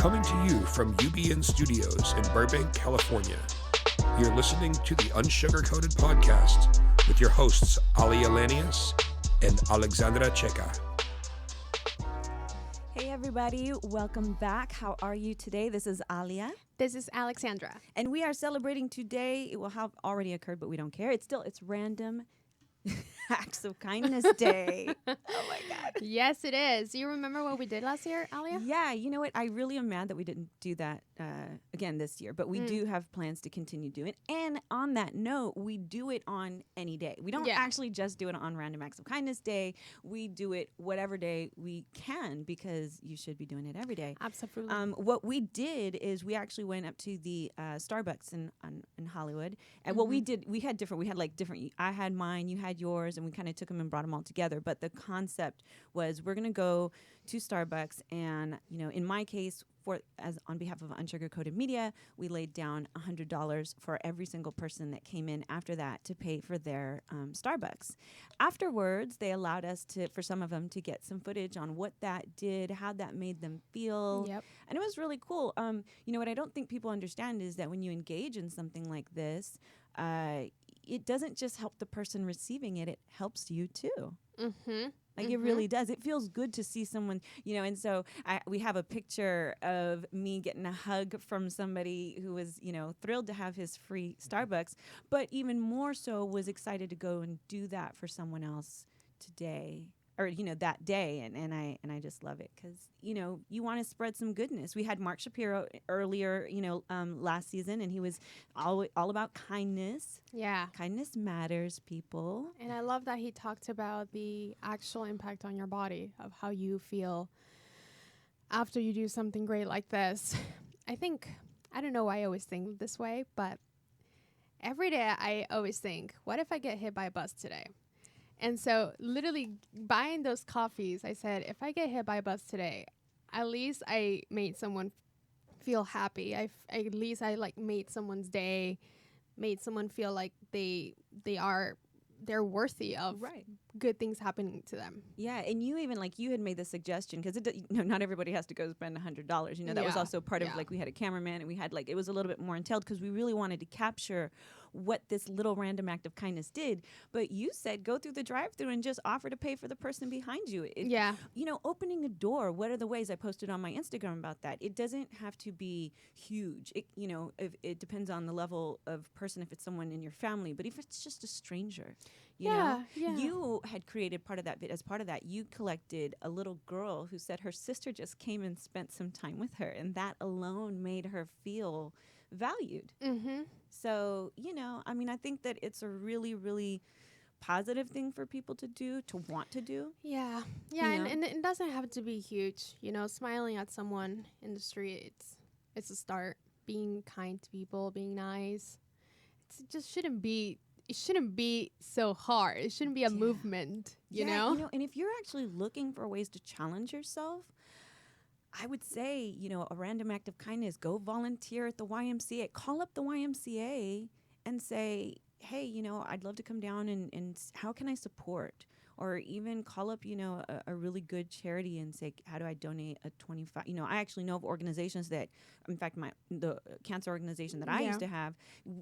Coming to you from UBN Studios in Burbank, California. You're listening to the Unsugar-Coated Podcast with your hosts, Ali Alanias and Alexandra Checa. Hey everybody, welcome back. How are you today? This is Alia. This is Alexandra. And we are celebrating today. It will have already occurred, but we don't care. It's Random Acts of Kindness Day. Oh my God. Yes, it is. You remember what we did last year, Alia? Yeah, you know what? I really am mad that we didn't do that again this year, but we do have plans to continue doing it. And on that note, we do it on any day. We don't actually just do it on Random Acts of Kindness Day. We do it whatever day we can because you should be doing it every day. Absolutely. What we did is we actually went up to the Starbucks in Hollywood. And what we did, we had different, I had mine, you had yours, and we kind of took them and brought them all together. But the concept was we're going to go to Starbucks and, you know, in my case, on behalf of Unsugar-Coated Media, we laid down $100 for every single person that came in after that to pay for their Starbucks. Afterwards, they allowed us for some of them to get some footage on what that did, how that made them feel. Yep. And it was really cool. You know, what I don't think people understand is that when you engage in something like this, it doesn't just help the person receiving it, it helps you too. Mm-hmm. Like it really does. It feels good to see someone, you know, and so we have a picture of me getting a hug from somebody who was, you know, thrilled to have his free Starbucks, but even more so was excited to go and do that for someone else today. Or, you know, that day. And I just love it because, you know, you want to spread some goodness. We had Mark Shapiro earlier, you know, last season, and he was all about kindness. Yeah. Kindness matters, people. And I love that he talked about the actual impact on your body of how you feel after you do something great like this. I don't know why I always think this way, but every day I always think, what if I get hit by a bus today? And so literally buying those coffees, I said, if I get hit by a bus today, at least I made someone feel happy. At least I like made someone's day, made someone feel like they're worthy of good things happening to them. Yeah, and you even you had made the suggestion because not everybody has to go spend $100. You know, that was also part of we had a cameraman and we had it was a little bit more entailed because we really wanted to capture what this little random act of kindness did. But you said go through the drive-through and just offer to pay for the person behind you. You know, opening a door. What are the ways? I posted on my Instagram about that. It doesn't have to be huge. You know, if it depends on the level of person. If it's someone in your family, but if it's just a stranger. You know, you had created part of that bit. As part of that, you collected a little girl who said her sister just came and spent some time with her, and that alone made her feel valued. Mm-hmm. So, you know, I mean, I think that it's a really, really positive thing for people to do, to want to do. Yeah. And it doesn't have to be huge. You know, smiling at someone in the street, it's a start. Being kind to people, being nice. It just shouldn't be so hard. It shouldn't be a movement, you know? You know, and if you're actually looking for ways to challenge yourself, I would say, you know, a random act of kindness, go volunteer at the YMCA. Call up the YMCA and say, hey, you know, I'd love to come down and how can I support? Or even call up, you know, a really good charity and say, how do I donate a 25? You know, I actually know of organizations that, in fact, the cancer organization that I used to have,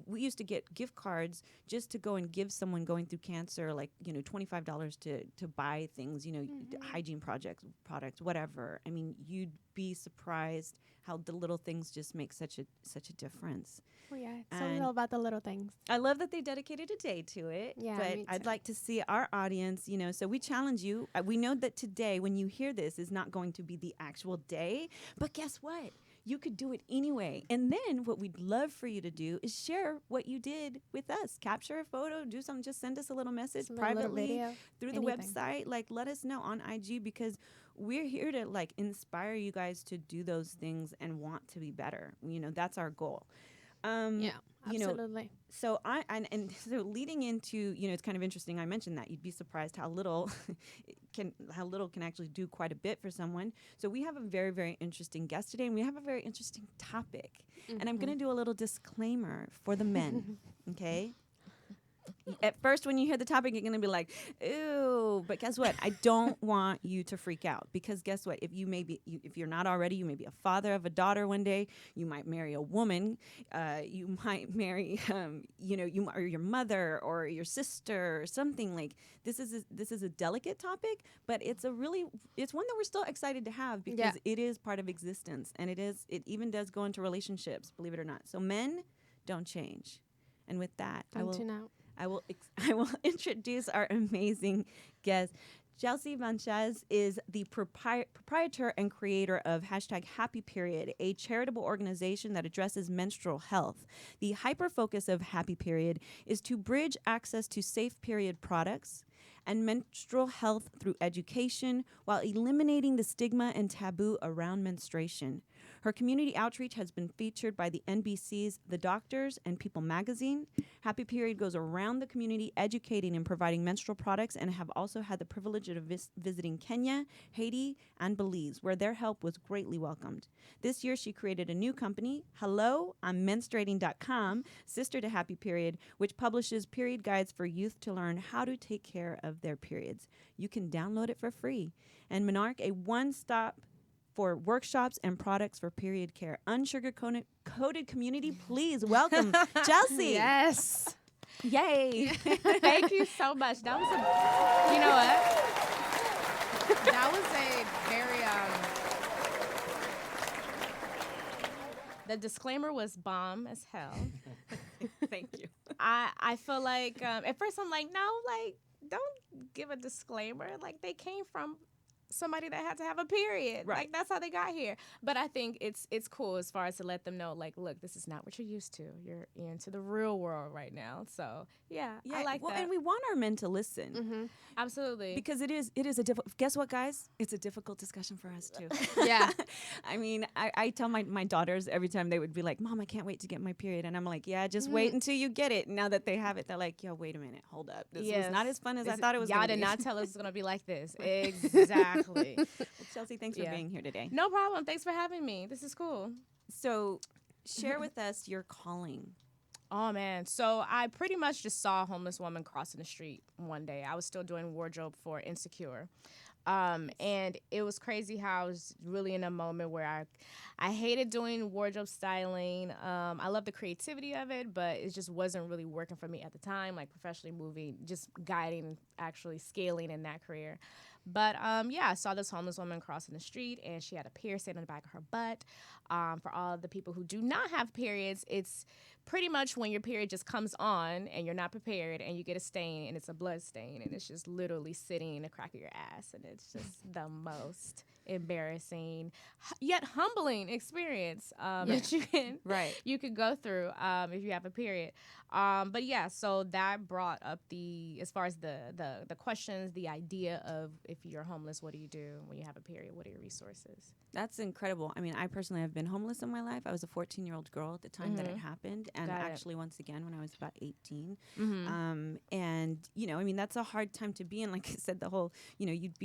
we used to get gift cards just to go and give someone going through cancer, like, you know, $25 to buy things, you know, hygiene products, whatever. I mean, you'd be surprised how the little things just make such a difference. Oh yeah, it's all about the little things. I love that they dedicated a day to it. Yeah, but I'd like to see our audience, you know, so we challenge you. We know that today, when you hear this, is not going to be the actual day, but guess what? You could do it anyway. And then what we'd love for you to do is share what you did with us. Capture a photo, do something, just send us a little message privately through the website. Like, let us know on IG because we're here to inspire you guys to do those things and want to be better. You know, that's our goal. Absolutely. You know, so so leading into, you know, it's kind of interesting. I mentioned that you'd be surprised how little can actually do quite a bit for someone. So we have a very, very interesting guest today, and we have a very interesting topic. And I'm going to do a little disclaimer for the men. Okay. at first when you hear the topic, you're going to be like, ew. But guess what? I don't want you to freak out, because guess what? If you're not already, you may be a father of a daughter one day. You might marry a woman. You might marry, or your mother or your sister or something. Like, this is a delicate topic, but it's one that we're still excited to have, because it is part of existence, and it even does go into relationships, believe it or not. So men, don't change. And with that, I will introduce our amazing guest. Chelsea VonChaz is the proprietor and creator of #HappyPeriod, a charitable organization that addresses menstrual health. The hyper-focus of Happy Period is to bridge access to safe period products and menstrual health through education, while eliminating the stigma and taboo around menstruation. Her community outreach has been featured by the NBC's The Doctors and People magazine. Happy Period goes around the community educating and providing menstrual products, and have also had the privilege of visiting Kenya, Haiti, and Belize, where their help was greatly welcomed. This year, she created a new company, Hello, I'm Menstruating.com, sister to Happy Period, which publishes period guides for youth to learn how to take care of their periods. You can download it for free. And Monarch, a one-stop for workshops and products for period care. Unsugar-coated community, please welcome Chelsea. Yes. Yay. Thank you so much. That was you know what? That was a very, the disclaimer was bomb as hell. Thank you. I feel like, at first I'm like, no, like, don't give a disclaimer. Like, they came from somebody that had to have a period. Right. Like, that's how they got here. But I think it's cool as far as to let them know, like, look, this is not what you're used to. You're into the real world right now. So yeah, I like that. And we want our men to listen. Mm-hmm. Absolutely. Because it is a difficult, guess what, guys? It's a difficult discussion for us too. Yeah. I mean, I tell my daughters every time, they would be like, Mom, I can't wait to get my period. And I'm like, yeah, just wait until you get it. Now that they have it, they're like, yo, wait a minute, hold up. This was not as fun as I thought it was Y'all gonna did be. not tell us it's going to be like this. Exactly. Well, Chelsea, thanks for being here today. No problem. Thanks for having me. This is cool. So share with us your calling. Oh, man. So I pretty much just saw a homeless woman crossing the street one day. I was still doing wardrobe for Insecure. And it was crazy how I was really in a moment where I hated doing wardrobe styling. I love the creativity of it, but it just wasn't really working for me at the time, like professionally moving, just guiding, actually scaling in that career. But I saw this homeless woman crossing the street, and she had a piercing in the back of her butt. For all the people who do not have periods, it's pretty much when your period just comes on and you're not prepared, and you get a stain, and it's a blood stain, and it's just literally sitting in the crack of your ass, and it's just the most embarrassing yet humbling experience that you can go through if you have a period. But yeah, so that brought up as far as the questions, the idea of, if you're homeless, what do you do when you have a period? What are your resources? That's incredible. I mean, I personally have been homeless in my life. I was a 14-year-old girl at the time that it happened, and actually once again when I was about 18. And I mean, that's a hard time to be in. Like I said, the whole, you'd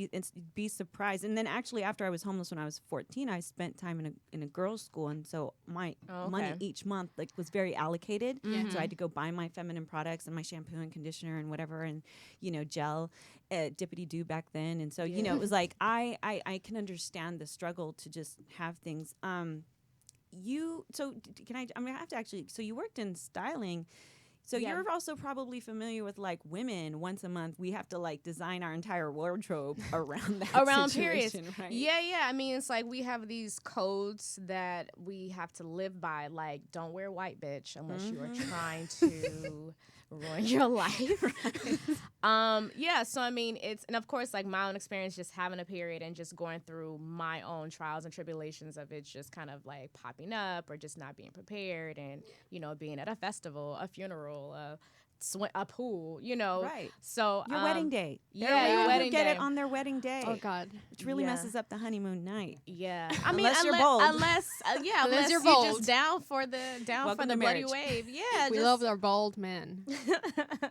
be surprised. And then actually after I was homeless when I was 14, I spent time in a girls' school, and so my money each month was very allocated. So I had to go buy my feminine products and my shampoo and conditioner and whatever, and gel, dippity doo back then. And so it was like I can understand the struggle to just have things. I'm gonna have to actually. So you worked in styling. So you're also probably familiar with, like, women, once a month we have to design our entire wardrobe around that periods, right? Yeah. I mean, it's like we have these codes that we have to live by, like, don't wear white, bitch, unless you are trying to ruin your life. So I mean, and of course, like, my own experience just having a period and just going through my own trials and tribulations of it just kind of like popping up, or just not being prepared, and being at a festival, a funeral, a pool, Right. So your wedding day. Yeah, your wedding get day. it on their wedding day. Oh God. Which really messes up the honeymoon night. Yeah. I mean, unless you're bold. Unless you're you're bold. just down for the Welcome to bloody marriage. wave. Yeah. We love our bold men.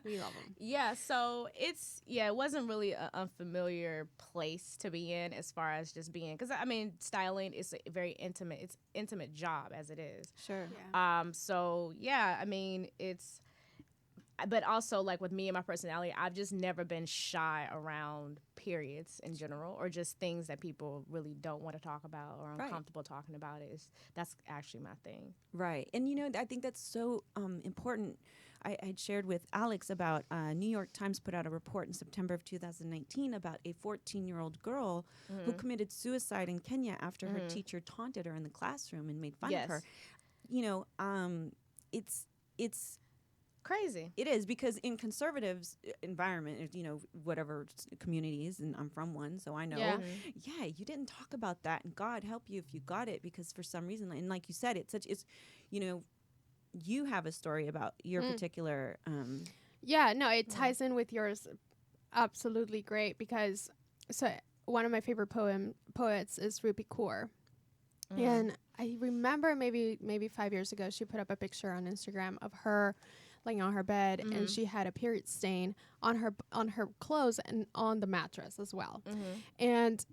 We love them. Yeah. So it wasn't really an unfamiliar place to be in, as far as just being, because I mean, styling is a very intimate job as it is. Sure. Yeah. So yeah, I mean, but also like with me and my personality, I've just never been shy around periods in general, or just things that people really don't want to talk about or Right. uncomfortable talking about it. That's actually my thing. Right. And, I think that's so important. I had shared with Alex about New York Times put out a report in September of 2019 about a 14-year-old girl who committed suicide in Kenya after her teacher taunted her in the classroom and made fun of her. It's Crazy. It is, because in conservatives environment, whatever communities, and I'm from one, so I know, Yeah. you didn't talk about that, and God help you if you got it, because for some reason, and like you said, you have a story about your particular, Yeah, no, it ties in with yours absolutely great, because one of my favorite poets is Rupi Kaur. And I remember maybe 5 years ago, she put up a picture on Instagram of her laying on her bed, and she had a period stain on her clothes and on the mattress as well. And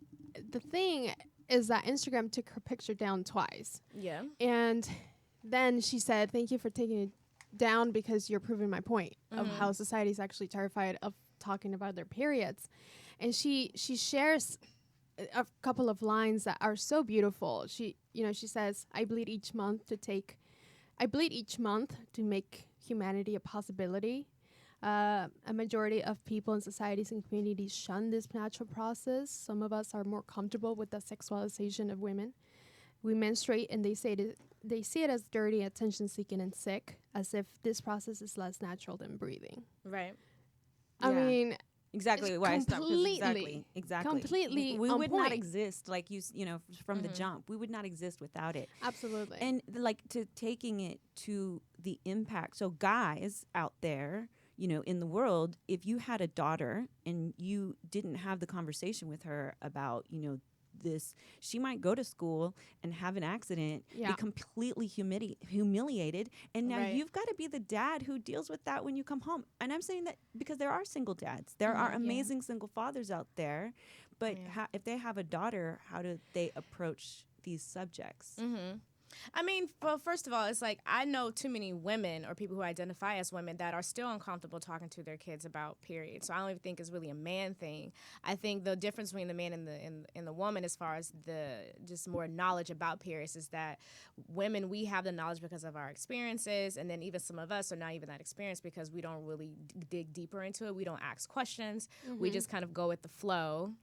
the thing is that Instagram took her picture down twice. Yeah. And then she said, "Thank you for taking it down, because you're proving my point of how society is actually terrified of talking about their periods." And she shares a couple of lines that are so beautiful. She says, I bleed each month to make humanity a possibility. A majority of people in societies and communities shun this natural process. Some of us are more comfortable with the sexualization of women. We menstruate, and they see it as dirty, attention-seeking, and sick, as if this process is less natural than breathing. Right. I Yeah. mean, exactly it's why I stopped. 'Cause completely exactly. We on would not point. exist, like from the jump. We would not exist without it. Absolutely. And to taking it to the impact. So guys out there, in the world, if you had a daughter and you didn't have the conversation with her about, this, she might go to school and have an accident, Yeah. be completely humiliated, and now Right. you've got to be the dad who deals with that when you come home. And I'm saying that because there are single dads, there are amazing single fathers out there, but if they have a daughter, how do they approach these subjects? I mean, well, first of all, it's like I know too many women or people who identify as women that are still uncomfortable talking to their kids about periods. So I don't even think it's really a man thing. I think the difference between the man and the woman, as far as the just more knowledge about periods, is that women, we have the knowledge because of our experiences, and then even some of us are not even that experienced because we don't really dig deeper into it. We don't ask questions. We just kind of go with the flow.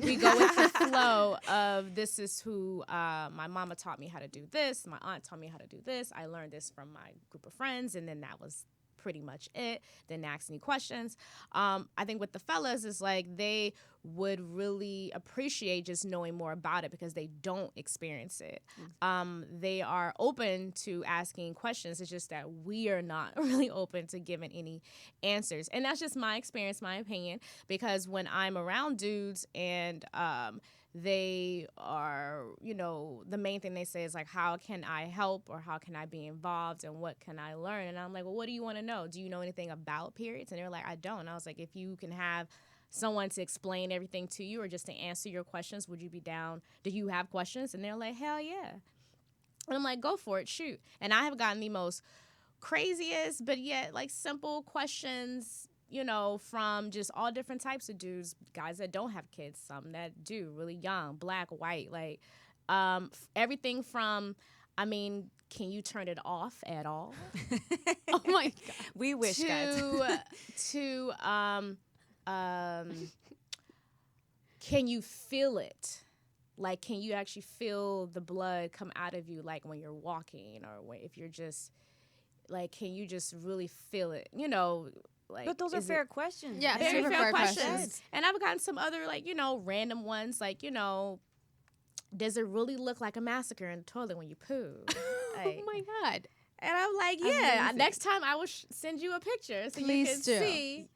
We go with the flow of, this is who my mama taught me how to do this, my aunt taught me how to do this, I learned this from my group of friends, and then that was pretty much it. Didn't ask any questions. I think with the fellas, it's like they would really appreciate just knowing more about it because they don't experience it. They are open to asking questions. It's just that we are not really open to giving any answers. And that's just my experience, my opinion, because when I'm around dudes and they are, the main thing they say is like, how can I help, or how can I be involved, and what can I learn? And I'm like, well, what do you want to know? Do you know anything about periods? And they're like, I don't. And I was like, if you can have someone to explain everything to you or just to answer your questions, would you be down? Do you have questions? And they're like, hell yeah. And I'm like, go for it, shoot. And I have gotten the most craziest, but yet like simple questions, from just all different types of dudes, guys that don't have kids, some that do, really young, black, white, like everything from, can you turn it off at all? Oh my God. We wish, guys. to can you feel it? Like, can you actually feel the blood come out of you, like when you're walking, or if you're just, like, can you just really feel it? Like, But those are fair questions. Yeah, very super fair fair questions. questions. And I've gotten some other, like, random ones, like, does it really look like a massacre in the toilet when you poo? Like, Oh my God. and I'm like, yeah, Amazing. next time I will send you a picture so Please you can do.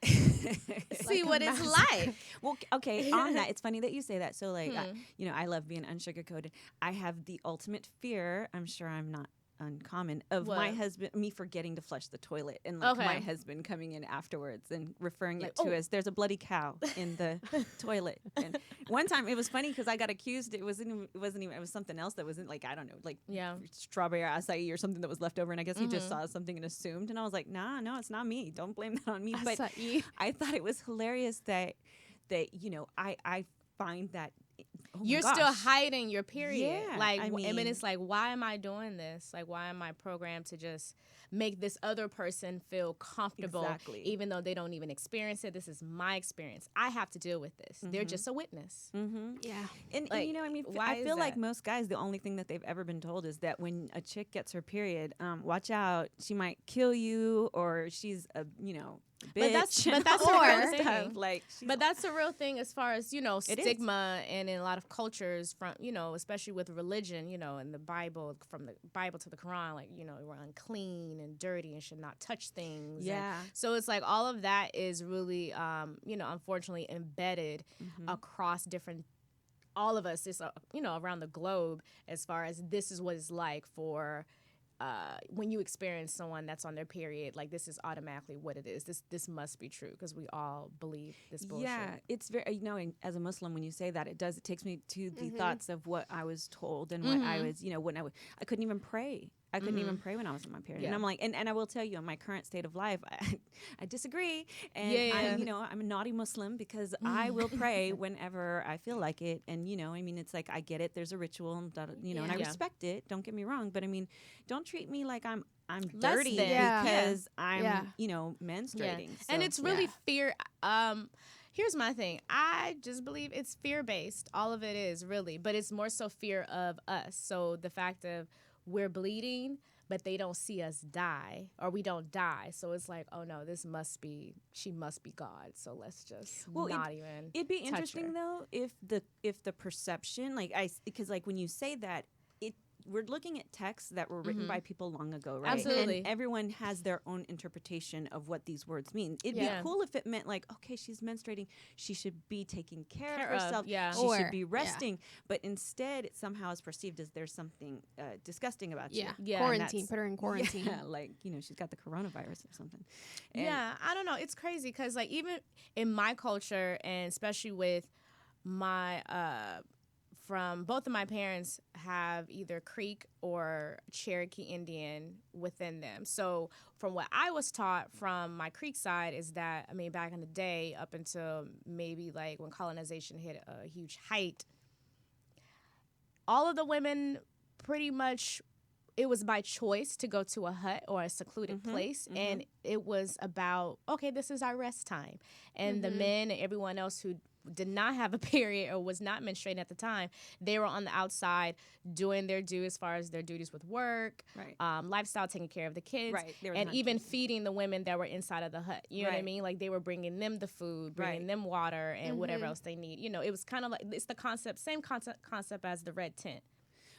see what it's like. Well, okay, on that, it's funny that you say that. So, like, I love being unsugar-coated. I have the ultimate fear. I'm sure I'm not uncommon of my What? husband, me forgetting to flush the toilet, and like my Okay. husband coming in afterwards and referring Like, it to "Oh." as there's a bloody cow in the toilet. And one time it was funny because I got accused. It wasn't even. It was something else that wasn't like, I don't know, like Yeah. strawberry acai or something that was left over. And I guess he just saw something and assumed. And I was like, nah, no, it's not me. Don't blame that on me. But Acai. I thought it was hilarious that I find that. Oh my You're still gosh. hiding your period. Yeah, Like, I and mean- it's like, why am I doing this? Like, why am I programmed to just make this other person feel comfortable, Exactly. even though they don't even experience it? This is my experience. I have to deal with this. They're just a witness. Yeah. And Like, I mean, why I is feel like that? most guys, the only thing that they've ever been told is that when a chick gets her period, watch out, she might kill you, or she's a bitch. But that's and the all that real stuff. thing. Like, she's But that's the real thing as far as, It is. stigma and in a lot of cultures from, especially with religion, in the Bible, from the Bible to the Quran, like, we're unclean and dirty and should not touch things. And Yeah. so it's like all of that is really, unfortunately embedded across different, all of us, around the globe as far as this is what it's like for when you experience someone that's on their period, like this is automatically what it is. This must be true because we all believe this bullshit. Yeah, it's very, and as a Muslim, when you say that, it takes me to the thoughts of what I was told and what I was, when I couldn't even pray. I couldn't even pray when I was on my period. And Yeah. I'm like, and I will tell you, in my current state of life, I disagree. And Yeah. I'm a naughty Muslim because I will pray whenever I feel like it. And, I mean, it's like, I get it. There's a ritual, and, and I Yeah. respect it. Don't get me wrong. But I mean, don't treat me like I'm Less dirty than. Yeah. because I'm, Yeah. menstruating. And So, it's really yeah. fear. Here's my thing. I just believe it's fear based. All of it is really, but it's more so fear of us. So the fact of we're bleeding, but they don't see us die, or we don't die. So it's like, oh no, she must be God. So let's just not even. It'd be touch interesting her. though if the perception, because like when you say that, we're looking at texts that were written by people long ago, right? Absolutely. And everyone has their own interpretation of what these words mean. It'd Yeah. be cool if it meant like, okay, she's menstruating, she should be taking care Care of of, herself, yeah. she Or- should be yeah. resting. But instead, it somehow is perceived as there's something disgusting about Yeah. you. Yeah, And Quarantine. that's- Put her in quarantine. Yeah, like she's got the coronavirus or something. And Yeah, I don't know. It's crazy because like even in my culture, and especially with my from both of my parents have either Creek or Cherokee Indian within them. So from what I was taught from my Creek side is that, I mean, back in the day, up until maybe like when colonization hit a huge height, all of the women pretty much, it was by choice to go to a hut or a secluded place. And it was about, okay, this is our rest time. And the men and everyone else who did not have a period or was not menstruating at the time, they were on the outside doing their due as far as their duties with work, Right. Lifestyle, taking care of the kids, Right. They were and not even kids. feeding the women that were inside of the hut. You know what I Right. mean? Like they were bringing them the food, bringing Right. them water, and whatever else they need. It was kind of like, it's the same concept as the red tent.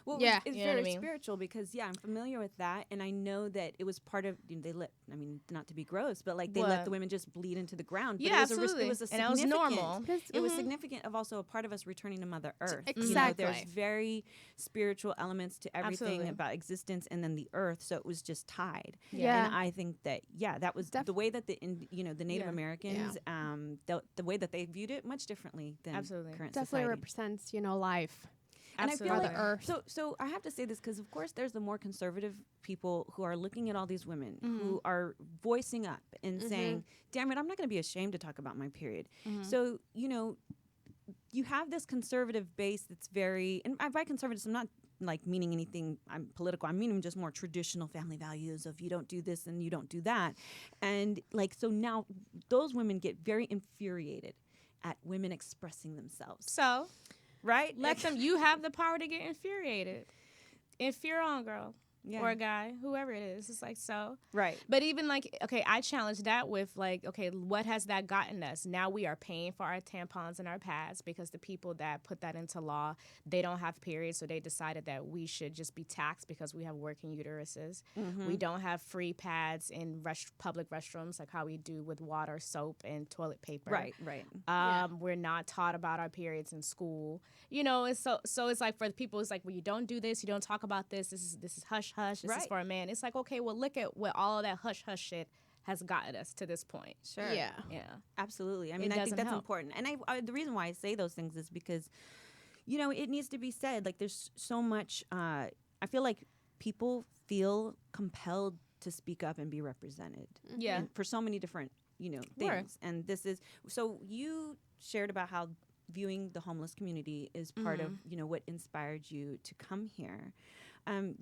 Well, Yeah. it's You know what I very mean? spiritual because I'm familiar with that, and I know that it was part of they let. I mean, not to be gross, but like they let What? the women just bleed into the ground. But Yeah, it was absolutely. It was a And that was significant- normal. Because- It was significant of also a part of us returning to Mother Earth. Exactly. There's very spiritual elements to everything Absolutely. about existence, and then the Earth. So it was just tied. Yeah. And I think that that was the way that the Native Yeah. Americans, the way that they viewed it much differently than Absolutely. current Definitely society. represents, life. And I feel Absolutely. like Earth. So I have to say this because of course there's the more conservative people who are looking at all these women who are voicing up and saying, "Damn it, I'm not going to be ashamed to talk about my period." So you have this conservative base that's very, and by conservative, I'm not like meaning anything I'm political. I mean just more traditional family values of you don't do this and you don't do that, and like so now those women get very infuriated at women expressing themselves. So Right? let them. You have the power to get infuriated. Infuriate on, girl. Yeah. Or a guy, whoever it is. It's like, so. Right. But even like, okay, I challenge that with like, okay, what has that gotten us? Now we are paying for our tampons and our pads because the people that put that into law, they don't have periods, so they decided that we should just be taxed because we have working uteruses. We don't have free pads in public restrooms like how we do with water, soap, and toilet paper. Right. We're not taught about our periods in school. And so it's like for the people, it's like, well, you don't do this, you don't talk about this. This is hush hush. This is Right. for a man. It's like, okay, well, look at what all of that hush hush shit has gotten us to this point. Sure. Yeah. Yeah. Absolutely. I It mean, I think doesn't that's help. important. And the reason why I say those things is because, it needs to be said. Like, there's so much. I feel like people feel compelled to speak up and be represented. Yeah. And for so many different, Word. things. And this is so you shared about how viewing the homeless community is part of, what inspired you to come here.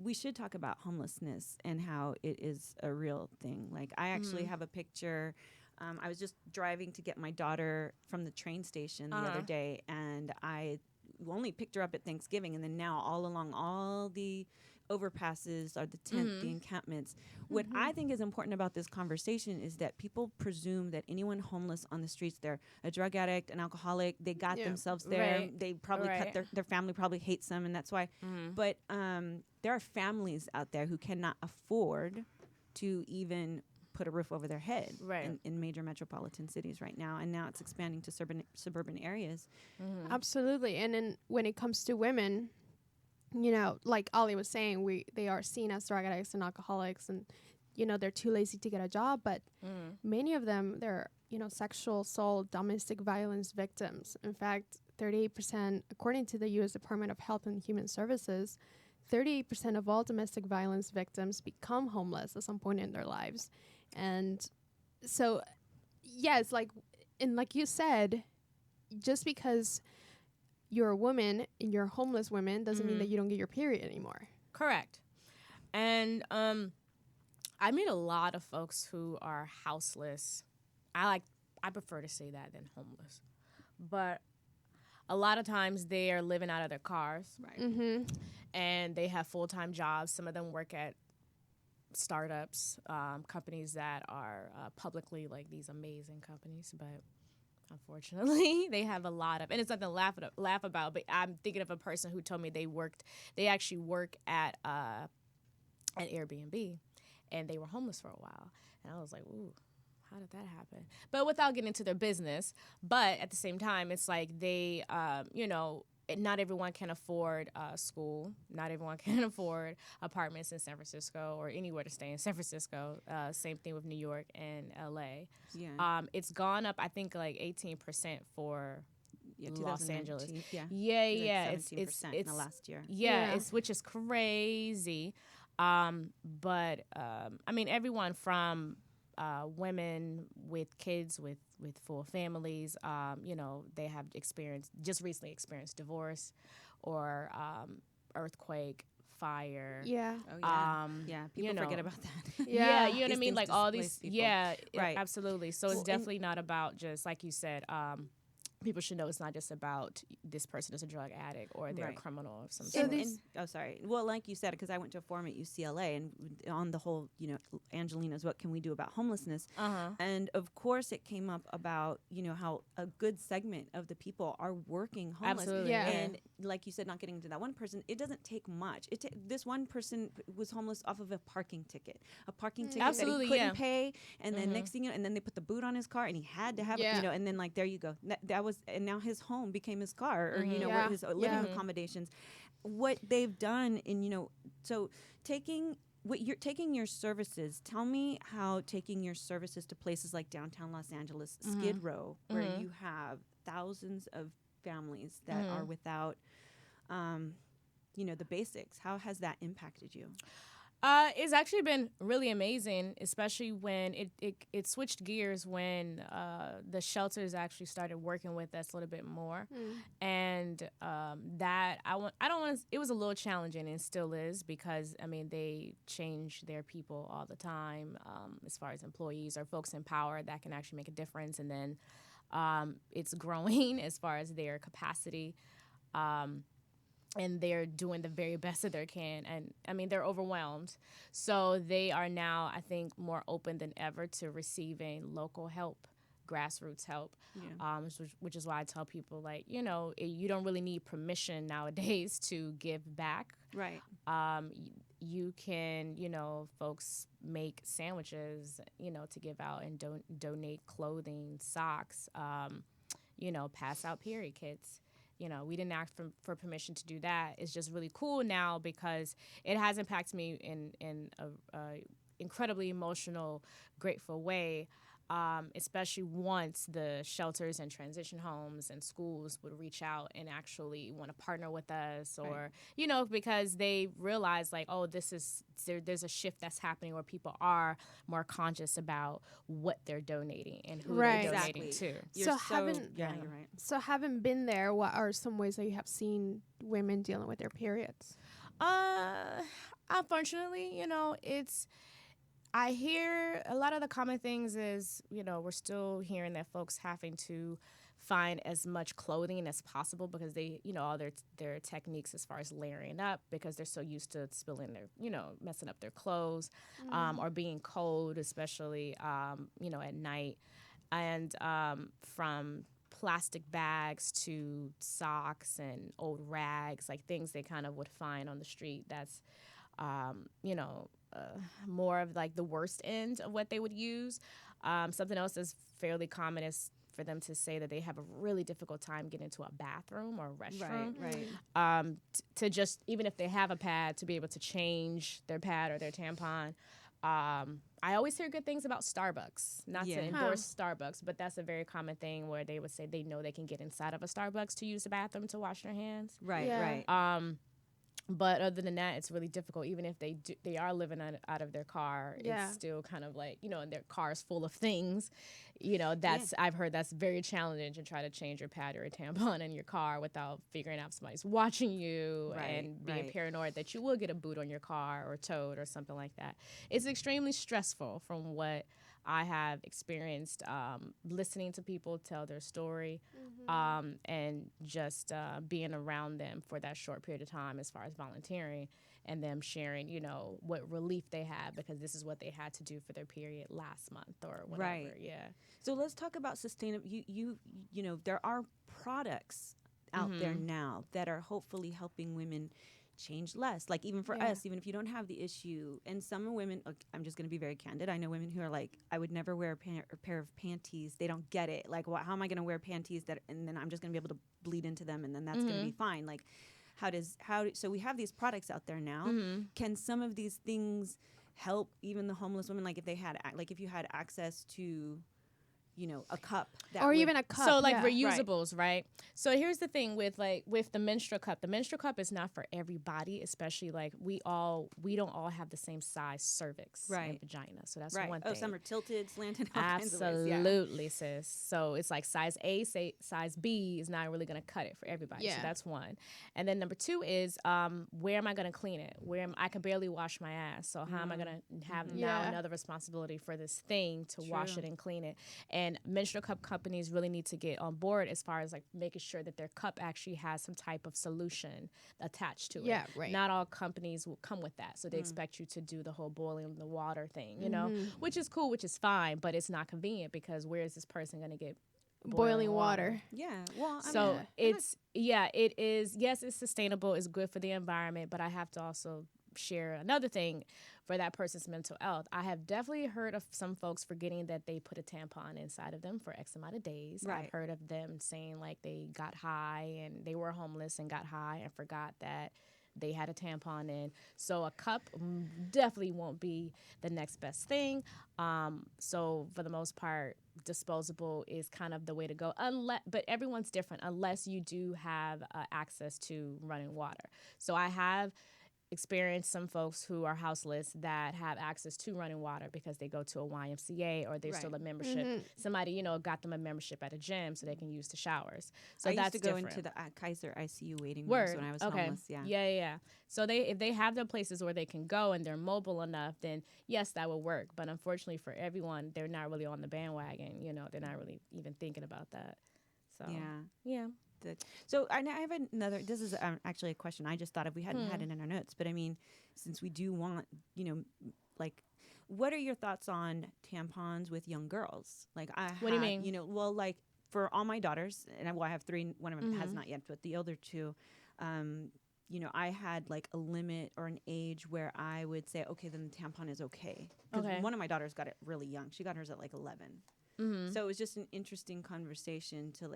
We should talk about homelessness and how it is a real thing. Like, I actually have a picture. I was just driving to get my daughter from the train station the other day, and I only picked her up at Thanksgiving, and then now all along all the overpasses or the tent, the encampments. What I think is important about this conversation is that people presume that anyone homeless on the streets, they're a drug addict, an alcoholic, they got Yeah. themselves there. Right. They probably Right. cut their family probably hates them, and that's why. But there are families out there who cannot afford to even put a roof over their head Right. in major metropolitan cities right now, and now it's expanding to suburban areas. Absolutely. And then when it comes to women, like Ali was saying, they are seen as drug addicts and alcoholics, and they're too lazy to get a job. But many of them, they're sexual assault, domestic violence victims. In fact, 38%, according to the U.S. Department of Health and Human Services, 38% of all domestic violence victims become homeless at some point in their lives. And so, yes, like you said, just because you're a woman and you're a homeless woman doesn't mean that you don't get your period anymore. Correct. And I meet a lot of folks who are houseless. I prefer to say that than homeless. But a lot of times they are living out of their cars. Right. Mm-hmm. And they have full-time jobs. Some of them work at startups, companies that are publicly like these amazing companies, but unfortunately they have a lot of, and it's nothing to laugh about, but I'm thinking of a person who told me they actually work at Airbnb, and they were homeless for a while, and I was like, ooh, how did that happen? But without getting into their business, but at the same time, it's like they, not everyone can afford school. Not everyone can afford apartments in San Francisco or anywhere to stay in San Francisco. Same thing with New York and LA. Yeah. It's gone up, I think, like 18% for Los 2019. Angeles. Yeah. Yeah. Like It's 17% in the last year. Yeah, Yeah. which is crazy. But I mean, everyone from women with kids with full families, they have recently experienced divorce or earthquake, fire. Yeah. Oh yeah. Yeah. People you know. forget about that. Yeah, you know what I These mean? things Like all displace these, people. Right. absolutely. So Well, it's definitely not about just, like you said, people should know it's not just about this person is a drug addict or they're a Right. criminal of some So sort. these- Sorry. Well, like you said, because I went to a forum at UCLA, and on the whole, Angelina's "What Can We Do About Homelessness?" And of course, it came up about how a good segment of the people are working homeless. Absolutely. Yeah. And like you said, not getting into that one person, it doesn't take much. This one person was homeless off of a parking ticket, Absolutely, that he couldn't yeah. pay, and then next thing and then they put the boot on his car, and he had to have Yeah. it, and then like there you go. That was, and now his home became his car, or Yeah. where his living Yeah. accommodations. What they've done in so taking your services. Tell me how taking your services to places like downtown Los Angeles, Skid Row, where you have thousands of families that are without, the basics. How has that impacted you? It's actually been really amazing, especially when it switched gears when the shelters actually started working with us a little bit more, and that I don't want to. It was a little challenging and still is because I mean they change their people all the time as far as employees or folks in power that can actually make a difference, and then it's growing as far as their capacity. And they're doing the very best that they can. And, I mean, they're overwhelmed. So they are now, I think, more open than ever to receiving local help, grassroots help, which is why I tell people, like, you don't really need permission nowadays to give back. Right. You can, folks make sandwiches, to give out and donate clothing, socks, pass out period kits. We didn't ask for permission to do that. It's just really cool now because it has impacted me in a incredibly emotional, grateful way. Especially once the shelters and transition homes and schools would reach out and actually want to partner with us, or because they realize like, oh, there's a shift that's happening where people are more conscious about what they're donating and who they're donating to. You're you're right. So having been there, what are some ways that you have seen women dealing with their periods? Unfortunately, I hear a lot of the common things is, we're still hearing that folks having to find as much clothing as possible because they, all their techniques as far as layering up because they're so used to spilling their, messing up their clothes, or being cold, especially, at night. And from plastic bags to socks and old rags, like things they kind of would find on the street that's, more of like the worst end of what they would use. Something else that's fairly common is for them to say that they have a really difficult time getting into a bathroom or a restroom. Right. To just, even if they have a pad, to be able to change their pad or their tampon. I always hear good things about Starbucks. Not to endorse Starbucks, but that's a very common thing where they would say they know they can get inside of a Starbucks to use the bathroom to wash their hands. Right. But other than that, it's really difficult. Even if they are living out of their car, it's still kind of like, and their car is full of things. I've heard that's very challenging to try to change your pad or a tampon in your car without figuring out if somebody's watching you and being paranoid that you will get a boot on your car or towed or something like that. It's extremely stressful from what I have experienced listening to people tell their story, and just being around them for that short period of time as far as volunteering and them sharing, what relief they had because this is what they had to do for their period last month or whatever. Right. Yeah. So let's talk about sustainable. There are products out there now that are hopefully helping women change less. Like even for us, even if you don't have the issue, and some women, I'm just going to be very candid. I know women who are like, I would never wear a pair of panties. They don't get it. Like, how am I going to wear panties and then I'm just going to be able to bleed into them and then that's going to be fine. Like, so we have these products out there now. Can some of these things help even the homeless women? Like if you had access to, a cup even a cup. So like reusables, right? So here's the thing with the menstrual cup. The menstrual cup is not for everybody, especially like we don't all have the same size cervix and vagina. So that's one thing. Oh, some are tilted, slanted, all absolutely, kinds of ways. sis. So it's like size A, size B is not really going to cut it for everybody. So that's one. And then number two is where am I going to clean it? I can barely wash my ass. So how am I going to have now another responsibility for this thing to wash it and clean it? And menstrual cup companies really need to get on board as far as like making sure that their cup actually has some type of solution attached to it. Yeah, right. Not all companies will come with that. So they expect you to do the whole boiling the water thing, which is cool, which is fine, but it's not convenient because where is this person going to get boiling water? Yeah. Well, it is. Yes, it's sustainable. It's good for the environment, but I have to also share another thing for that person's mental health. I have definitely heard of some folks forgetting that they put a tampon inside of them for X amount of days. Right. I've heard of them saying like they got high and they were homeless and got high and forgot that they had a tampon in. So a cup definitely won't be the next best thing. So for the most part, disposable is kind of the way to go. But everyone's different unless you do have access to running water. So I have experienced some folks who are houseless that have access to running water because they go to a YMCA or they're still a membership. Somebody, got them a membership at a gym so they can use the showers. So I that's used to go different. into the Kaiser ICU waiting rooms when I was homeless. Yeah. So if they have the places where they can go and they're mobile enough, then yes, that would work. But unfortunately for everyone, they're not really on the bandwagon. They're not really even thinking about that. So yeah. So I have another. This is actually a question I just thought of. We hadn't had it in our notes, but I mean, since we do want, what are your thoughts on tampons with young girls? Like, what do you mean? Like for all my daughters, and I have three. One of them has not yet, but the other two, I had like a limit or an age where I would say, okay, then the tampon is okay. Because one of my daughters got it really young. She got hers at like 11. So it was just an interesting conversation to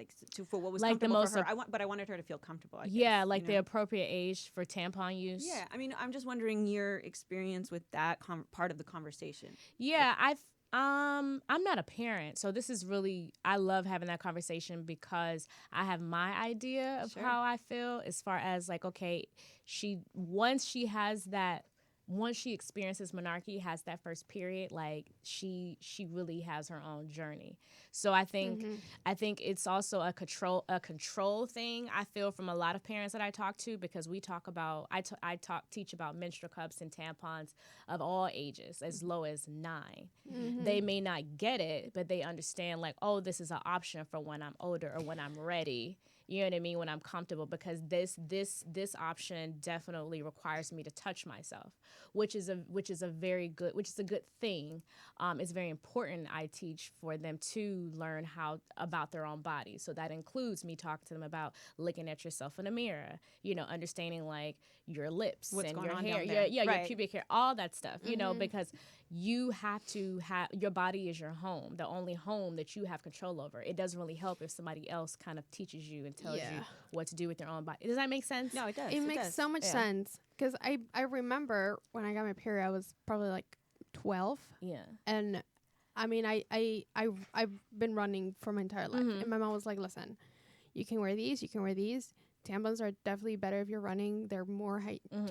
for what was Like the comfortable most for her. But I wanted her to feel comfortable. I Yeah, guess, like you the know? appropriate age for tampon use. Yeah, I mean, I'm just wondering your experience with that part of the conversation. Yeah, I'm not a parent, so this is really, I love having that conversation because I have my idea of Sure. how I feel as far as like, okay, once she experiences menarche, has that first period, like she really has her own journey. So I think it's also a control thing. I feel from a lot of parents that I talk to, because we talk about teach about menstrual cups and tampons of all ages as low as 9. They may not get it, but they understand like, oh, this is an option for when I'm older or when I'm ready. You know what I mean? When I'm comfortable, because this option definitely requires me to touch myself, which is a good thing. It's very important. I teach for them to learn how about their own body. So that includes me talking to them about looking at yourself in a mirror. You know, understanding like your lips What's and going your on hair, down there. your Right. pubic hair, all that stuff. You know, because you have to have, your body is your home, the only home that you have control over. It doesn't really help if somebody else kind of teaches you and tells you what to do with your own body. Does that make sense? No, it does. It makes so much sense, because I remember when I got my period, I was probably like 12. Yeah. And I mean, I've been running for my entire life. And my mom was like, listen, you can wear these. Tampons are definitely better if you're running. They're more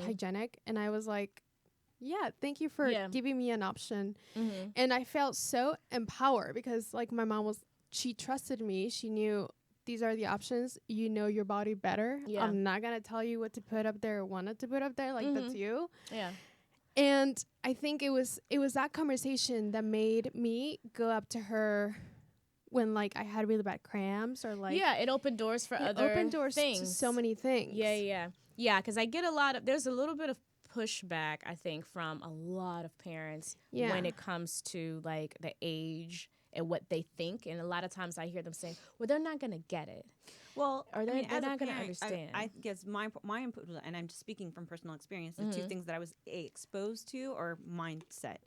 hygienic. And I was like, yeah, thank you for giving me an option. And I felt so empowered, because like my mom she trusted me. She knew these are the options. You know your body better. Yeah. I'm not going to tell you what to put up there or what not to put up there. Like, that's you. Yeah. And I think it was that conversation that made me go up to her when like I had really bad cramps, or like, it opened doors for other opened doors things. to so many things. Yeah, because I get there's a little bit of pushback, I think, from a lot of parents when it comes to like the age and what they think. And a lot of times I hear them saying, well, they're not going to get it. Well, Or they're as a not going to parent, understand. I guess my input, and I'm just speaking from personal experience, the two things that I was exposed to or mindset.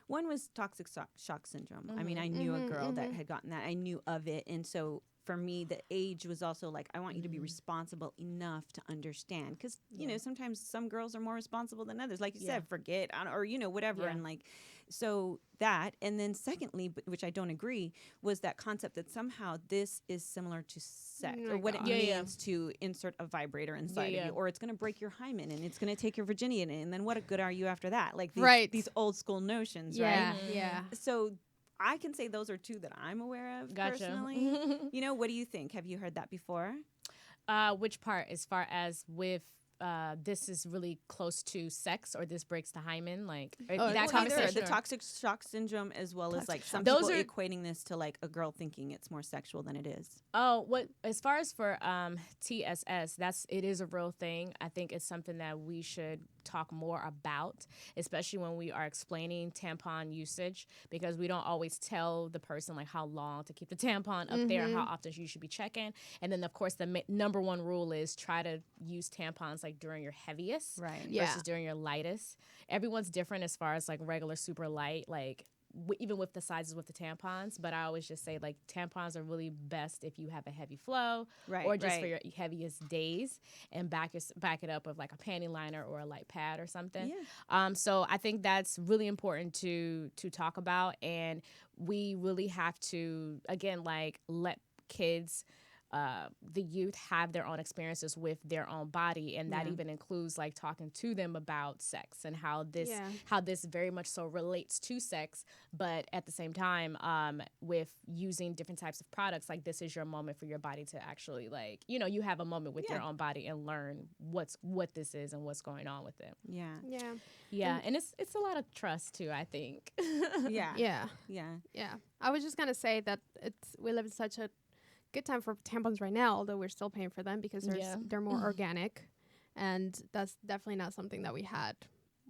One was toxic shock syndrome. I mean, I knew a girl that had gotten that. I knew of it. And so for me, the age was also like, I want you to be responsible enough to understand. Because, you know, sometimes some girls are more responsible than others. Like you said, forget, or, you know, whatever. And like, so that. And then secondly, which I don't agree, was that concept that somehow this is similar to sex, or what it means to insert a vibrator inside of you, or it's going to break your hymen and it's going to take your virginity, and then what good are you after that? Like these old school notions, right? Yeah. So I can say those are two that I'm aware of personally. You know, what do you think? Have you heard that before? Which part, as far as with this is really close to sex, or this breaks the hymen, like that conversation? The toxic shock syndrome, as well as like some Those people are equating this to like a girl thinking it's more sexual than it is. Oh, what as far as for TSS, it is a real thing. I think it's something that we should talk more about, especially when we are explaining tampon usage, because we don't always tell the person like how long to keep the tampon up there and how often you should be checking. And then of course the number one rule is try to use tampons like during your heaviest versus during your lightest. Everyone's different as far as like regular super light, like even with the sizes with the tampons, but I always just say like tampons are really best if you have a heavy flow, or just for your heaviest days, and back it up with like a panty liner or a light pad or something. So I think that's really important to talk about, and we really have to again like let kids, the youth, have their own experiences with their own body, and that even includes like talking to them about sex and how this very much so relates to sex, but at the same time with using different types of products, like this is your moment for your body to actually like, you know, you have a moment with your own body and learn what this is and what's going on with it. And it's a lot of trust too, I think. Yeah. I was just gonna say that we live in such a good time for tampons right now, although we're still paying for them because they're more organic, and that's definitely not something that we had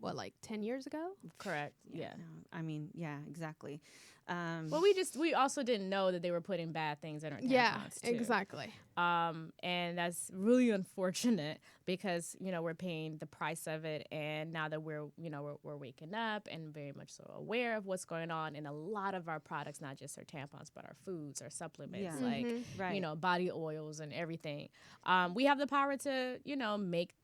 like 10 years ago? Correct. Yeah. No, I mean, yeah, exactly. Well, we also didn't know that they were putting bad things in our tampons Yeah, too. exactly. And that's really unfortunate because, you know, we're paying the price of it. And now that we're waking up and very much so aware of what's going on in a lot of our products, not just our tampons, but our foods, our supplements, Yeah. like, Right. you know, body oils and everything. We have the power to, you know, make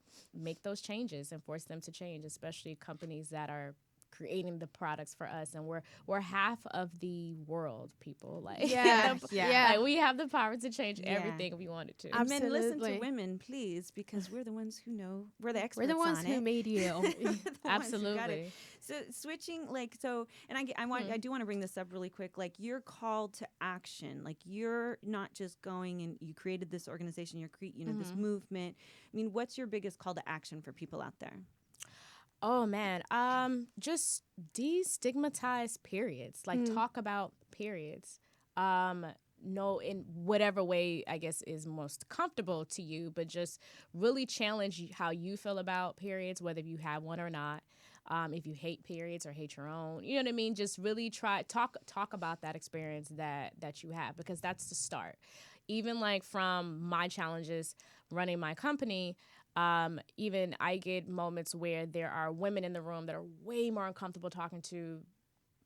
those changes and force them to change, especially companies that are creating the products for us, and we're half of the world, people. Like, Yeah, yeah. like we have the power to change Yeah. everything if we wanted to. And men, listen to Absolutely. women, please, because we're the ones who know. We're the experts We're the ones on who it. made you. We're the ones who got it. Absolutely. So switching, like, so, and I do want to bring this up really quick. Like, you're called to action. Like, you're not just going and you created this organization. You're this movement. I mean, what's your biggest call to action for people out there? Oh man, just destigmatize periods. Like talk about periods. No, in whatever way I guess is most comfortable to you, but just really challenge how you feel about periods, whether you have one or not. If you hate periods or hate your own, you know what I mean. Just really talk about that experience that you have, because that's the start. Even like from my challenges running my company. Even I get moments where there are women in the room that are way more uncomfortable talking to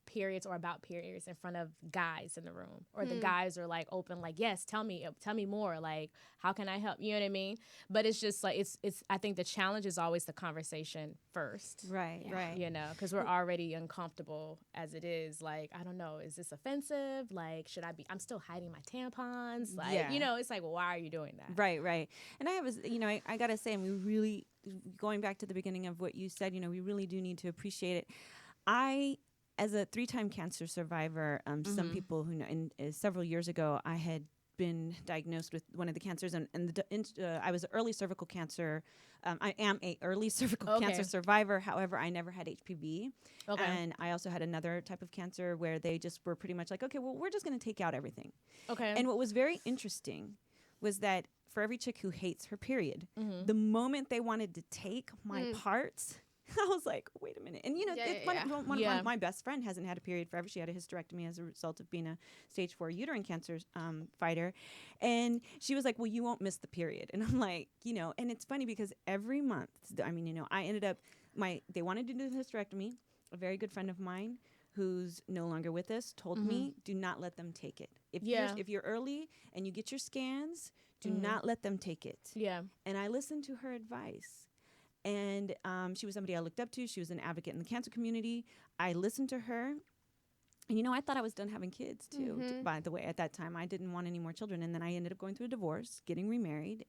periods or about periods in front of guys in the room, or the guys are like open, like, yes, tell me more, like, how can I help, you know what I mean? But it's just like it's I think the challenge is always the conversation first, Right, right. you know, because we're already uncomfortable as it is. Like, I don't know, is this offensive? Like, I'm still hiding my tampons, like, you know, it's like, well, why are you doing that? Right. And I gotta say, and we really, going back to the beginning of what you said, you know, we really do need to appreciate it. As a 3-time cancer survivor, some people who know, several years ago, I had been diagnosed with one of the cancers, and I was early cervical cancer. I am a early cervical cancer survivor. However, I never had HPV. Okay. And I also had another type of cancer where they just were pretty much like, okay, well, we're just going to take out everything. Okay. And what was very interesting was that for every chick who hates her period, the moment they wanted to take my parts, I was like, wait a minute. And, you know, one of my best friend hasn't had a period forever. She had a hysterectomy as a result of being a stage 4 uterine cancer fighter. And she was like, well, you won't miss the period. And I'm like, you know, and it's funny because every month, I mean, you know, I ended up, they wanted to do the hysterectomy. A very good friend of mine who's no longer with us told me, do not let them take it. If you're early and you get your scans, do not let them take it. Yeah. And I listened to her advice. And she was somebody I looked up to. She was an advocate in the cancer community. I listened to her. And, you know, I thought I was done having kids, too. By the way, at that time, I didn't want any more children. And then I ended up going through a divorce, getting remarried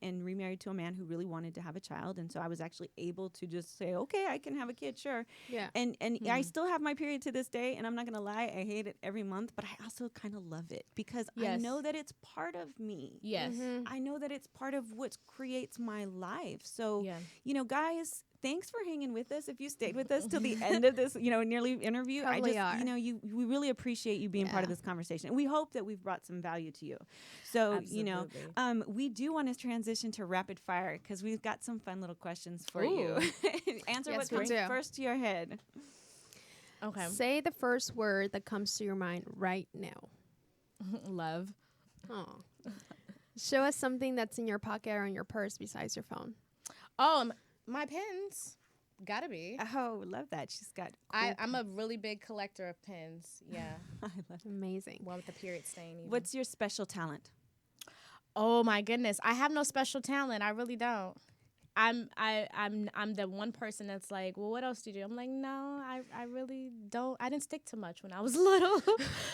to a man who really wanted to have a child. And so I was actually able to just say, okay, I can have a kid, sure. Yeah. And I still have my period to this day. And I'm not going to lie, I hate it every month. But I also kind of love it because I know that it's part of me. Yes. I know that it's part of what creates my life. So, you know, guys, thanks for hanging with us. If you stayed with us till the end of this, you know, nearly interview, Probably you know, we really appreciate you being part of this conversation. And we hope that we've brought some value to you. So, you know, we do want to transition to rapid fire because we've got some fun little questions for you. Answer what comes first to your head. Okay. Say the first word that comes to your mind right now. Love. Oh. Show us something that's in your pocket or in your purse besides your phone. My pins. Gotta be. Oh, love that. She's got I'm a really big collector of pins. Yeah. I love it. Amazing. One with the period stain. Even. What's your special talent? Oh my goodness. I have no special talent. I really don't. I'm the one person that's like, well, what else do you do? I'm like, no, I really don't. I didn't stick to much when I was little.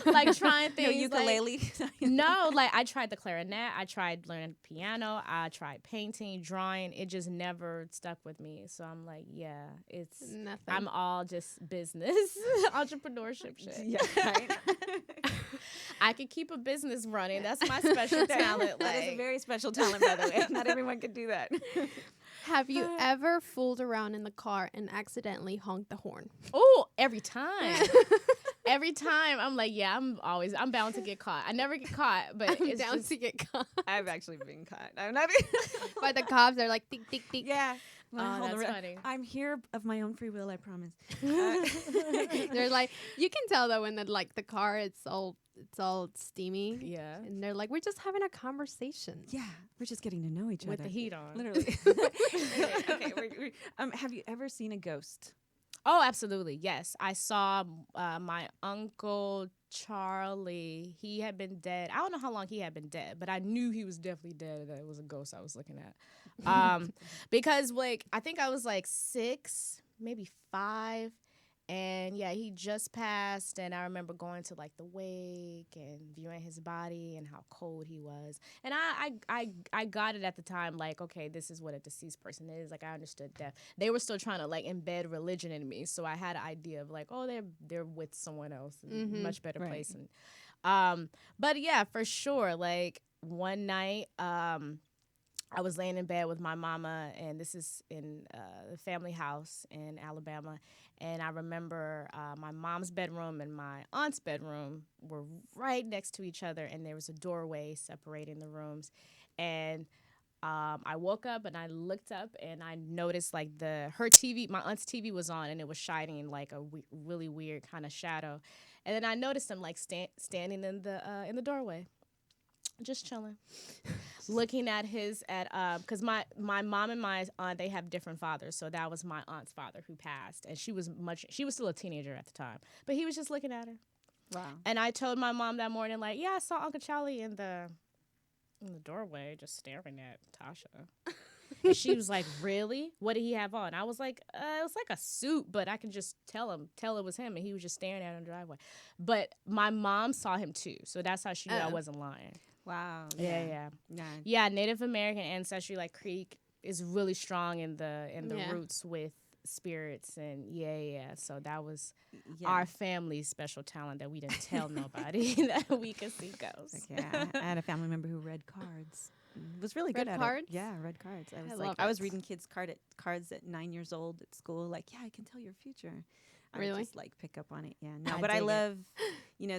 Like trying things. No ukulele. Like, no, like I tried the clarinet. I tried learning piano. I tried painting, drawing. It just never stuck with me. So I'm like, yeah, it's nothing. I'm all just business, entrepreneurship shit. Yeah, right. I could keep a business running. That's my special talent. That is a very special talent, by the way. Not everyone can do that. Have you ever fooled around in the car and accidentally honked the horn? Oh, every time. every time I'm like, yeah, I'm bound to get caught. I never get caught, but I'm it's down just, to get caught I've actually been caught. I'm not. by the cops. They're like, tick, tick, tick. Yeah. Oh, Hold that's on. funny. I'm here of my own free will. I promise. They're like, you can tell though when the car it's all steamy. Yeah. And they're like, we're just having a conversation. Yeah, we're just getting to know each With other. the heat on. Literally. Okay. Have you ever seen a ghost? Oh, absolutely. Yes. I saw my uncle Charlie. He had been dead. I don't know how long he had been dead, but I knew he was definitely dead. That it was a ghost I was looking at. Because like I think I was like 6, maybe 5. And yeah, he just passed, and I remember going to like the wake and viewing his body and how cold he was. And I got it at the time, like, okay, this is what a deceased person is. Like I understood death. They were still trying to like embed religion in me, so I had an idea of like, oh, they're with someone else, in a much better place. And but yeah, for sure. Like one night, I was laying in bed with my mama, and this is in the family house in Alabama. And I remember my mom's bedroom and my aunt's bedroom were right next to each other, and there was a doorway separating the rooms. And I woke up and I looked up and I noticed like her TV, my aunt's TV was on, and it was shining like a really weird kind of shadow. And then I noticed him like standing in the doorway, just chilling, looking at because my mom and my aunt, they have different fathers, so that was my aunt's father who passed, and she was still a teenager at the time, but he was just looking at her. Wow. And I told my mom that morning, like, yeah, I saw Uncle Charlie in the doorway just staring at Tasha. And she was like, really? What did he have on? I was like, it was like a suit, but I could just tell it was him, and he was just staring at her in the driveway. But my mom saw him too, so that's how she knew I wasn't lying. Wow. Yeah. Nah. Yeah, Native American ancestry, like Creek, is really strong in the roots with spirits, and yeah. So that was our family's special talent that we didn't tell nobody that we could see ghosts. Yeah, I had a family member who read cards. Was really good at cards? it. Yeah, read cards. I was love I was it. reading kids' cards at 9 years old at school. Like, yeah, I can tell your future. I Really? would just like pick up on it. Yeah, no, I but I dig it. love,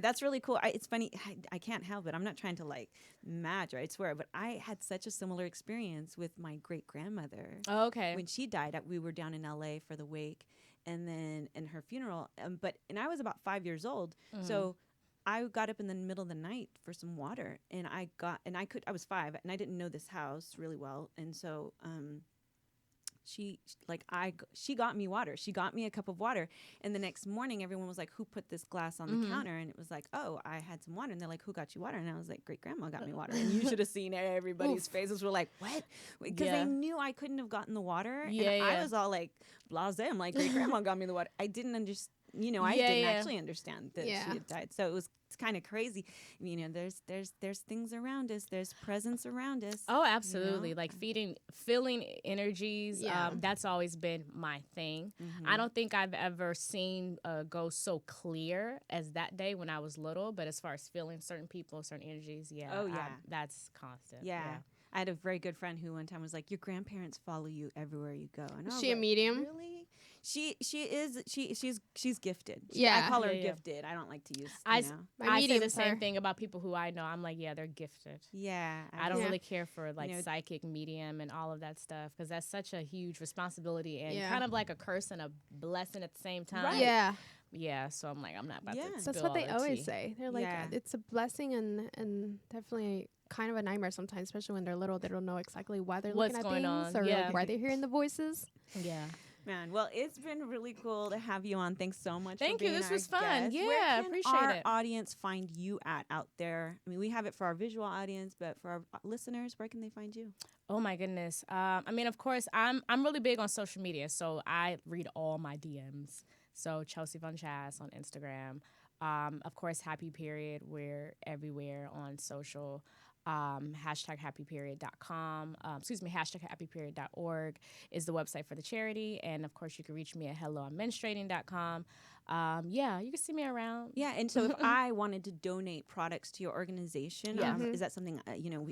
that's really cool. It's funny. I can't help it. I'm not trying to like match, or I swear, but I had such a similar experience with my great grandmother. Oh, okay. When she died, we were down in LA for the wake, and then in her funeral. And I was about 5 years old, so I got up in the middle of the night for some water, and I was 5, and I didn't know this house really well, and so she got me water. She got me a cup of water, and the next morning everyone was like, who put this glass on the counter? And it was like, oh, I had some water. And they're like, who got you water? And I was like, great grandma got me water. And you should have seen everybody's faces were like, what? Because they knew I couldn't have gotten the water. And I was all like blasé. I'm like, great grandma got me the water. I didn't understand. I didn't actually understand that she had died. So it's kind of crazy. There's things around us. There's presence around us. Oh, absolutely. Like feeling energies. Yeah. That's always been my thing. I don't think I've ever seen a ghost so clear as that day when I was little. But as far as feeling certain people, certain energies, that's constant. Yeah. I had a very good friend who one time was like, your grandparents follow you everywhere you go. And I Is was she a like, medium? Really? She's gifted. Yeah. I call her gifted. I don't like to use, I say medium's the same her. thing about people who I know. I'm like, yeah, they're gifted. Yeah. I don't Yeah. really care for like psychic, medium, and all of that stuff, because that's such a huge responsibility and Yeah. kind of like a curse and a blessing at the same time. Right. Yeah. Yeah, so I'm like, I'm not about to That's spill That's what they all the always tea. say. They're like, Yeah. it's a blessing and definitely kind of a nightmare sometimes, especially when they're little. They don't know exactly why they're What's looking at going things on. or Yeah. like why they're hearing the voices. Yeah. Man, well, it's been really cool to have you on. Thanks so much. Thank for you. being This our was fun. guest. Yeah, Where can appreciate our it. audience find you out there? I mean, we have it for our visual audience, but for our listeners, where can they find you? Oh my goodness. I mean, of course, I'm really big on social media, so I read all my DMs. So Chelsea VonChaz on Instagram. Of course, Happy Period. We're everywhere on social. #happyperiod.com. #happyperiod.org is the website for the charity. And of course, you can reach me at helloI'mmenstruating.com. You can see me around. Yeah, and so if I wanted to donate products to your organization, Yeah. is that something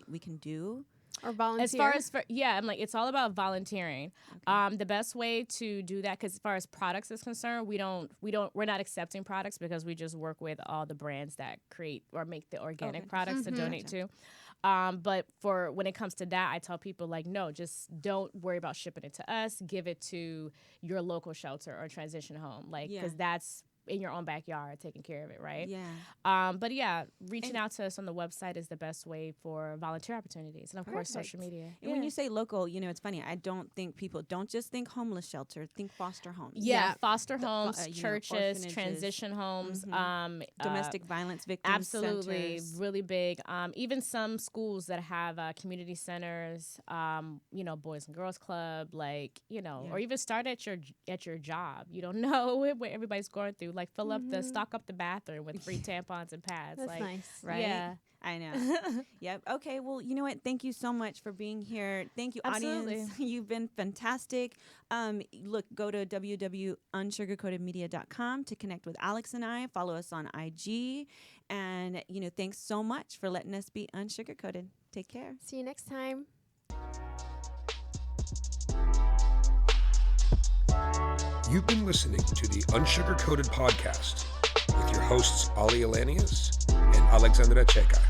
we can do? Or volunteer. As far as I'm like, it's all about volunteering. The best way to do that, because as far as products is concerned, we're not accepting products because we just work with all the brands that create or make the organic products to donate to. But for when it comes to that, I tell people like, no, just don't worry about shipping it to us. Give it to your local shelter or transition home, like, because that's in your own backyard, taking care of it, right? Yeah. But reaching out to us on the website is the best way for volunteer opportunities, and of course, social media. And when you say local, it's funny. I don't think people don't just think homeless shelter. Think foster homes. Yeah, foster homes, churches, orphanages. transition homes, Domestic violence victims. Absolutely, centers. really big. Even some schools that have community centers, Boys and Girls Club, like or even start at your job. You don't know what everybody's going through. Like stock up the bathroom with free tampons and pads. That's like, nice. Right? Yeah. I know. Yep. Okay. Well, you know what? Thank you so much for being here. Thank you, Absolutely. audience. You've been fantastic. Look, go to www.unsugarcoatedmedia.com to connect with Alex and I. Follow us on IG. And, thanks so much for letting us be unsugarcoated. Take care. See you next time. You've been listening to the Unsugar Coated Podcast with your hosts, Ali Alanias and Alexandra Checa.